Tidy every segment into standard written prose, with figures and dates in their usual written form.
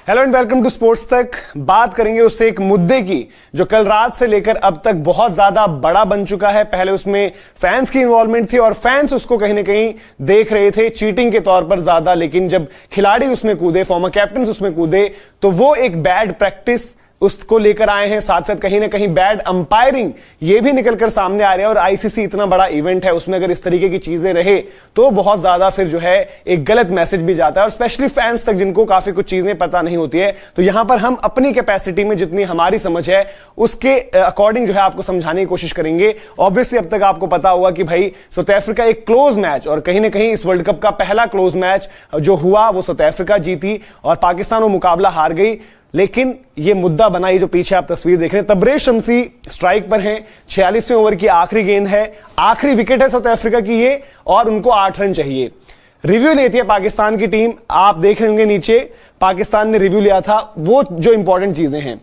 Hello and welcome to Sports Tak. बात करेंगे उससे एक मुद्दे की जो कल रात से लेकर अब तक बहुत ज्यादा बड़ा बन चुका है। पहले उसमें फैंस की इन्वॉल्वमेंट थी और फैंस उसको कहीं ना कहीं देख रहे थे चीटिंग के तौर पर ज्यादा, लेकिन जब खिलाड़ी उसमें कूदे, फॉर्मर कैप्टन उसमें कूदे, तो वो एक बैड प्रैक्टिस उसको लेकर आए हैं। साथ साथ कहीं ना कहीं बैड अंपायरिंग ये भी निकलकर सामने आ रहा है। और आईसीसी इतना बड़ा इवेंट है, उसमें अगर इस तरीके की चीजें रहे तो बहुत ज्यादा फिर जो है एक गलत मैसेज भी जाता है, और स्पेशली फैंस तक जिनको काफी कुछ चीजें पता नहीं होती है। तो यहां पर हम अपनी कैपेसिटी में जितनी हमारी समझ है उसके अकॉर्डिंग जो है आपको समझाने की कोशिश करेंगे। ऑब्वियसली अब तक आपको पता होगा कि भाई साउथ अफ्रीका एक क्लोज मैच, और कहीं ना कहीं इस वर्ल्ड कप का पहला क्लोज मैच जो हुआ वो साउथ अफ्रीका जीती और पाकिस्तान वो मुकाबला हार गई। लेकिन ये मुद्दा बना, ये जो पीछे आप तस्वीर देख रहे हैं, तबरेज शमसी स्ट्राइक पर हैं, 46वें ओवर की आखिरी गेंद है, आखिरी विकेट है साउथ अफ्रीका की ये, और उनको 8 रन चाहिए। रिव्यू लेती है पाकिस्तान की टीम, आप देख रहे होंगे नीचे पाकिस्तान ने रिव्यू लिया था। वो जो इंपॉर्टेंट चीजें हैं,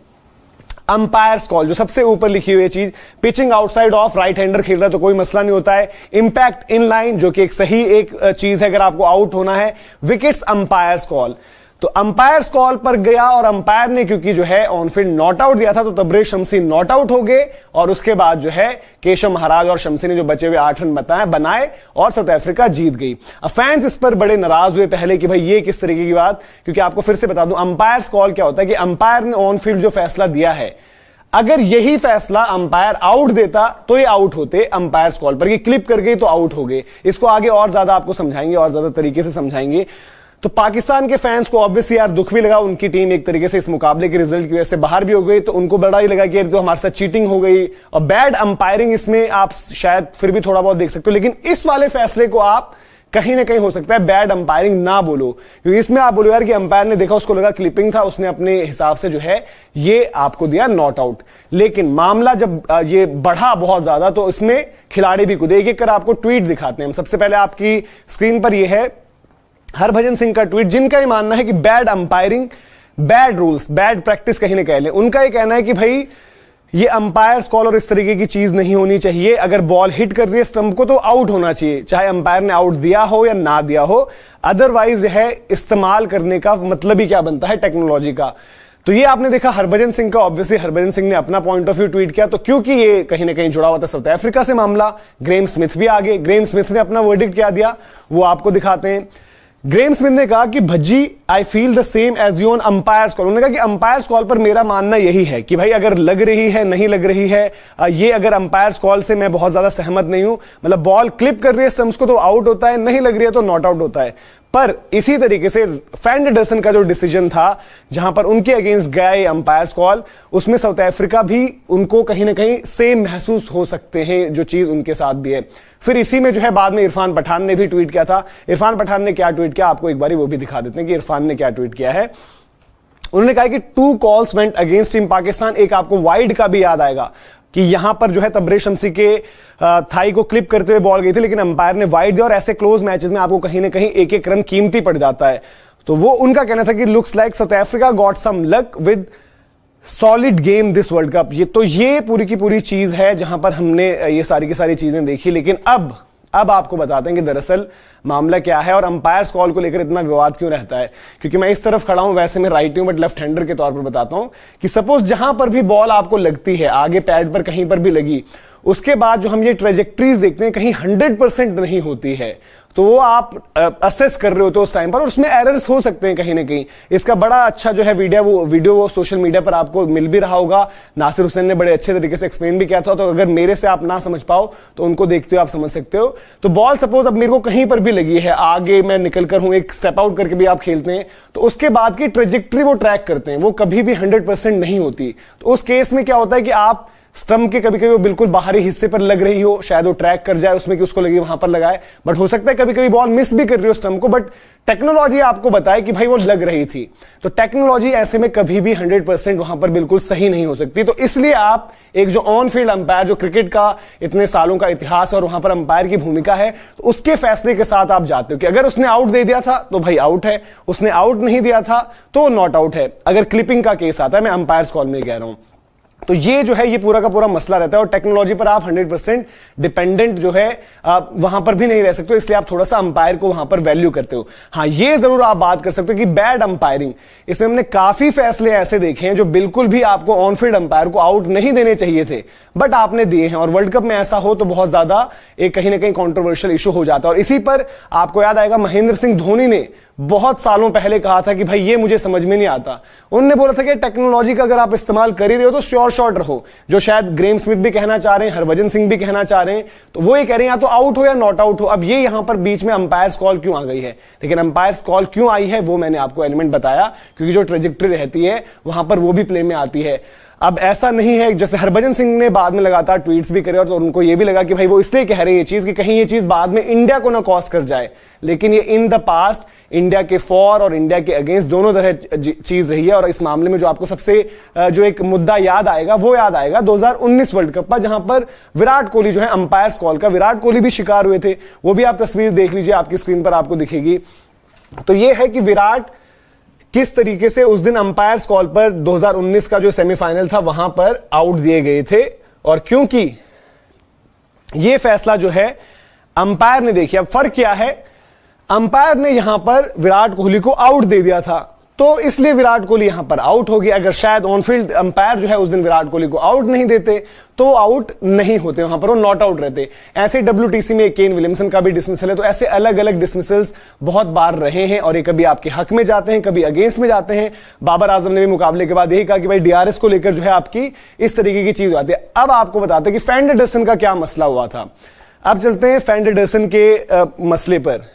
अंपायर्स कॉल जो सबसे ऊपर लिखी हुई चीज, pitching outside off, right hander खेल रहा है तो कोई मसला नहीं होता है। इंपैक्ट इन लाइन जो कि एक सही एक चीज है अगर आपको आउट होना है। विकेट्स अंपायर्स कॉल, तो अंपायर्स कॉल पर गया और अंपायर ने क्योंकि जो है ऑन फील्ड नॉट आउट दिया था तो तबरेज शमसी नॉट आउट हो गए, और उसके बाद जो है केशव महाराज और शमसी ने जो बचे हुए 8 रन बनाए और साउथ अफ्रीका जीत गई। अब फैंस इस पर बड़े नाराज हुए पहले कि भाई ये किस तरीके की बात, क्योंकि आपको फिर से बता दूं अंपायर्स कॉल क्या होता है कि अंपायर ने ऑन फील्ड जो फैसला दिया है, अगर यही फैसला अंपायर आउट देता तो ये आउट होते अंपायर्स कॉल पर, ये क्लिप कर गई तो आउट हो गए। इसको आगे और ज्यादा आपको समझाएंगे और ज्यादा तरीके से समझाएंगे। तो पाकिस्तान के फैंस को ऑब्वियसली यार दुख भी लगा, उनकी टीम एक तरीके से इस मुकाबले के रिजल्ट की वजह से बाहर भी हो गई, तो उनको बड़ा ही लगा कि जो हमारे साथ चीटिंग हो गई। और बैड अंपायरिंग इसमें आप शायद फिर भी थोड़ा बहुत देख सकते हो, लेकिन इस वाले फैसले को आप कहीं ना कहीं हो सकता है बैड अंपायरिंग ना बोलो, क्योंकि इसमें आप बोलो यार कि अंपायर ने देखा, उसको लगा क्लिपिंग था, उसने अपने हिसाब से जो है ये आपको दिया नॉट आउट। लेकिन मामला जब ये बढ़ा बहुत ज्यादा तो इसमें खिलाड़ी भी कूदे। एक कर आपको ट्वीट दिखाते हैं हम। सबसे पहले आपकी स्क्रीन पर यह है हरभजन सिंह का ट्वीट, जिनका ये मानना है कि bad umpiring, bad rules, bad practice कहीं ना कह लें। उनका ये कहना है कि भाई ये अंपायर्स कॉल और इस तरीके की चीज नहीं होनी चाहिए। अगर बॉल हिट कर रही है स्टंप को तो आउट होना चाहिए, चाहे अंपायर ने आउट दिया हो या ना दिया हो। अदरवाइज है इस्तेमाल करने का मतलब ही क्या बनता है टेक्नोलॉजी का। तो ये आपने देखा हरभजन सिंह का। ऑब्वियसली हरभजन सिंह ने अपना पॉइंट ऑफ व्यू ट्वीट किया, तो क्योंकि ये कहीं ना कहीं जुड़ा हुआ था साउथ अफ्रीका से मामला, ग्रेम स्मिथ भी आगे। ग्रेम स्मिथ ने अपना वर्डिक्ट क्या दिया वो आपको दिखाते हैं। ग्रेम स्मिथ ने कहा कि Bhajji I feel the same as you on umpire's call. उन्होंने कहा कि अंपायर्स कॉल पर मेरा मानना यही है कि भाई अगर लग रही है, नहीं लग रही है, ये अगर अंपायर्स कॉल से मैं बहुत ज्यादा सहमत नहीं हूं। मतलब बॉल क्लिप कर रही है स्टंप्स को तो आउट होता है, नहीं लग रही है तो नॉट आउट होता है। पर इसी तरीके से फैंडरसन का जो डिसीजन था जहां पर उनके अगेंस्ट गए अंपायर्स कॉल, उसमें साउथ अफ्रीका भी उनको कहीं ना कहीं सेम महसूस हो सकते हैं जो चीज उनके साथ भी है। फिर इसी में जो है बाद में इरफान पठान ने भी ट्वीट किया था। इरफान पठान ने क्या ट्वीट किया आपको एक बार वो भी दिखा देते हैं कि इरफान ने क्या ट्वीट किया है। उन्होंने कहा कि 2 calls went against team Pakistan. एक आपको वाइड का भी याद आएगा कि यहां पर जो है तबरेज शमसी के थाई को क्लिप करते हुए बॉल गई थी, लेकिन अंपायर ने वाइड दिया, और ऐसे क्लोज मैचेस में आपको कहीं ना कहीं एक एक रन कीमती पड़ जाता है। तो वो उनका कहना था कि looks like South Africa got some luck with solid game this World Cup. ये पूरी की पूरी चीज है जहां पर हमने ये सारी की सारी चीजें देखी। लेकिन अब आपको बताते हैं कि दरअसल मामला क्या है और अंपायर्स कॉल को लेकर इतना विवाद क्यों रहता है। क्योंकि मैं इस तरफ खड़ा हूं, वैसे मैं राइट हूं, बट लेफ्ट हैंडर के तौर पर बताता हूं कि सपोज जहां पर भी बॉल आपको लगती है, आगे पैड पर कहीं पर भी लगी, उसके बाद जो हम ये ट्रेजेक्ट्रीज देखते हैं कहीं 100% नहीं होती है, तो वो आप असेस कर रहे होते हो उस टाइम पर, और उसमें एरर्स हो सकते हैं कहीं ना कहीं। इसका बड़ा अच्छा जो है वीडियो वो सोशल मीडिया पर आपको मिल भी रहा होगा। नासिर हुसैन ने बड़े अच्छे तरीके से एक्सप्लेन भी किया था, तो अगर मेरे से आप ना समझ पाओ तो उनको देखते हो आप समझ सकते हो। तो बॉल सपोज अब मेरे को कहीं पर भी लगी है, आगे मैं निकल कर हूं, एक स्टेप आउट करके भी आप खेलते हैं, तो उसके बाद की ट्रेजेक्ट्री वो ट्रैक करते हैं, वो कभी भी 100% नहीं होती। तो उस केस में क्या होता है कि आप स्टंप के कभी कभी वो बिल्कुल बाहरी हिस्से पर लग रही हो, शायद वो ट्रैक कर जाए उसमें कि उसको लगी वहां पर लगाए, बट हो सकता है कभी कभी बॉल मिस भी कर रही हो स्टंप को, बट टेक्नोलॉजी आपको बताए कि भाई वो लग रही थी। तो टेक्नोलॉजी ऐसे में कभी भी 100% वहां पर बिल्कुल सही नहीं हो सकती। तो इसलिए आप एक जो ऑन फील्ड अंपायर, जो क्रिकेट का इतने सालों का इतिहास है और वहां पर अंपायर की भूमिका है, तो उसके फैसले के साथ आप जाते हो कि अगर उसने आउट दे दिया था तो भाई आउट है, उसने आउट नहीं दिया था तो नॉट आउट है। अगर क्लिपिंग का केस आता है, मैं अंपायर्स कॉल में कह रहा हूं। तो ये जो है ये पूरा का पूरा मसला रहता है और टेक्नोलॉजी पर आप 100% डिपेंडेंट जो है वहां पर भी नहीं रह सकते, इसलिए आप थोड़ा सा अंपायर को वहां पर वैल्यू करते हो। हाँ, ये जरूर आप बात कर सकते हो कि बैड अंपायरिंग, इसमें हमने काफी फैसले ऐसे देखे हैं जो बिल्कुल भी आपको ऑन फील्ड अंपायर को आउट नहीं देने चाहिए थे, बट आपने दिए हैं। और वर्ल्ड कप में ऐसा हो तो बहुत ज्यादा एक कहीं ना कहीं कॉन्ट्रोवर्शियल इशू हो जाता है। और इसी पर आपको याद आएगा महेंद्र सिंह धोनी ने बहुत सालों पहले कहा था कि भाई ये मुझे समझ में नहीं आता। उन्होंने बोला था कि टेक्नोलॉजी का अगर आप इस्तेमाल कर ही रहे हो तो श्योर शॉट रहो, जो शायद ग्रेम स्मिथ भी कहना चाह रहे हैं, हरभजन सिंह भी कहना चाह रहे हैं। तो वो ये कह रहे हैं या तो आउट हो या नॉट आउट हो। अब ये यहां पर बीच में अंपायर्स कॉल क्यों आ गई है, लेकिन अंपायर्स कॉल क्यों आई है वो मैंने आपको एलिमेंट बताया, क्योंकि जो ट्रेजेक्ट्री रहती है वहां पर वो भी प्ले में आती है। अब ऐसा नहीं है, जैसे हरभजन सिंह ने बाद में लगातार ट्वीट्स भी करे और तो उनको ये भी लगा कि भाई वो इसलिए कह रहे हैं ये चीज कि कहीं ये चीज बाद में इंडिया को ना कॉस्ट कर जाए, लेकिन ये इन द पास्ट इंडिया के फॉर और इंडिया के अगेंस्ट दोनों तरह चीज रही है। और इस मामले में जो आपको सबसे जो एक मुद्दा याद आएगा वो याद आएगा 2019 वर्ल्ड कप का, जहां पर विराट कोहली जो है अंपायर्स कॉल का, विराट कोहली भी शिकार हुए थे। वो भी आप तस्वीर देख लीजिए, आपकी स्क्रीन पर आपको दिखेगी। तो ये है कि विराट किस तरीके से उस दिन अंपायर्स कॉल पर 2019 का जो सेमीफाइनल था वहां पर आउट दिए गए थे। और क्योंकि यह फैसला जो है अंपायर ने, देखिए अब फर्क क्या है, अंपायर ने यहां पर विराट कोहली को आउट दे दिया था तो इसलिए विराट कोहली यहां पर आउट हो गया। अगर शायद ऑन फील्ड अंपायर जो है उस दिन विराट कोहली को आउट नहीं देते तो आउट नहीं होते, वहां पर वो नॉट आउट रहते। ऐसे WTC में केन विलियमसन का भी डिसमिसल है। तो ऐसे अलग अलग डिसमिसल्स बहुत बार रहे हैं और ये कभी आपके हक में जाते हैं, कभी अगेंस्ट में जाते हैं। बाबर आजम ने भी मुकाबले के बाद यही कहा कि भाई DRS को लेकर जो है आपकी इस तरीके की चीज आती है। अब आपको बताते हैं कि फैन डेडरसन का क्या मसला हुआ था। अब चलते हैं फैन डेडरसन के मसले पर।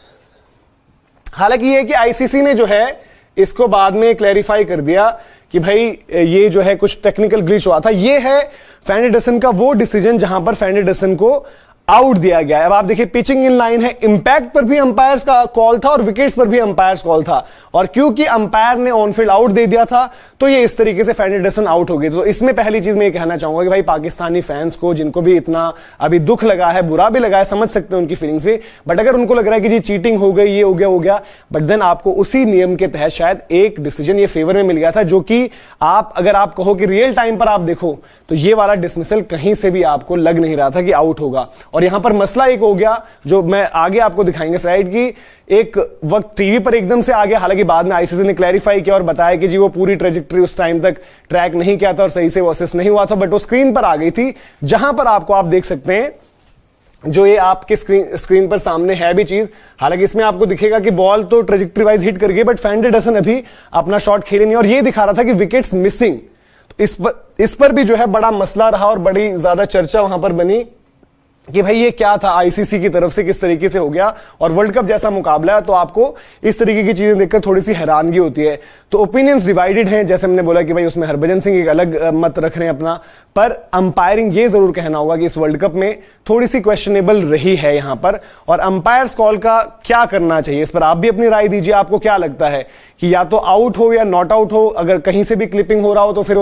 हालांकि ये कि ICC ने जो है इसको बाद में क्लैरिफाई कर दिया कि भाई ये जो है कुछ टेक्निकल ग्लिच हुआ था। ये है फैन डेडरसन का वो डिसीजन जहां पर फैन डेडरसन को आउट दिया गया है। अब आप देखिए पिचिंग इन लाइन है, इंपैक्ट पर भी अंपायर्स का कॉल था और विकेट्स पर भी अंपायर्स कॉल था। और क्योंकि अंपायर ने ऑन फील्ड आउट दे दिया था तो ये इस तरीके से फैन डेडरसन आउट हो गए। तो इसमें पहली चीज मैं ये कहना चाहूंगा कि भाई पाकिस्तानी फैंस को जिनको भी इतना अभी दुख लगा है, बुरा भी लगा है, समझ सकते हैं उनकी फीलिंग्स भी, बट अगर उनको लग रहा है कि जी चीटिंग हो गई, ये हो गया, बट देन आपको उसी नियम के तहत शायद एक डिसीजन ये फेवर में मिल गया था, जो कि आप अगर आप कहो कि रियल टाइम पर आप देखो तो ये वाला डिसमिसल कहीं से भी आपको लग नहीं रहा था कि आउट होगा। और यहां पर मसला एक हो गया जो मैं आगे आपको दिखाएंगे स्लाइड की, एक वक्त टीवी पर एकदम से आ गया। हालांकि बाद में ICC ने क्लैरिफाई किया और बताया कि जी वो पूरी ट्रेजेक्ट्री उस टाइम तक ट्रैक नहीं किया था और सही से वो असेस नहीं हुआ था, बट वो स्क्रीन पर आ गई थी, जहां पर आपको आप देख सकते हैं जो ये आपके स्क्रीन पर सामने है भी चीज। हालांकि इसमें आपको दिखेगा कि बॉल तो ट्रेजेक्ट्री वाइज हिट कर गई, बट फैन डेडरसन अभी अपना शॉट खेले नहीं और ये दिखा रहा था कि विकेट्स मिसिंग। इस पर भी जो है बड़ा मसला रहा और बड़ी ज्यादा चर्चा वहां पर बनी कि भाई ये क्या था, ICC की तरफ से किस तरीके से हो गया। और वर्ल्ड कप जैसा मुकाबला है तो आपको इस तरीके की चीजें देखकर थोड़ी सी हैरानगी होती है। तो ओपिनियंस डिवाइडेड हैं, जैसे हमने बोला कि भाई उसमें हरभजन सिंह एक अलग मत रख रहे हैं अपना, पर अंपायरिंग ये जरूर कहना होगा कि इस वर्ल्ड कप में थोड़ी सी क्वेश्चनेबल रही है यहां पर। और अंपायर्स कॉल का क्या करना चाहिए, इस पर आप भी अपनी राय दीजिए। आपको क्या लगता है कि या तो आउट हो या नॉट आउट हो, अगर कहीं से भी क्लिपिंग हो रहा हो तो फिर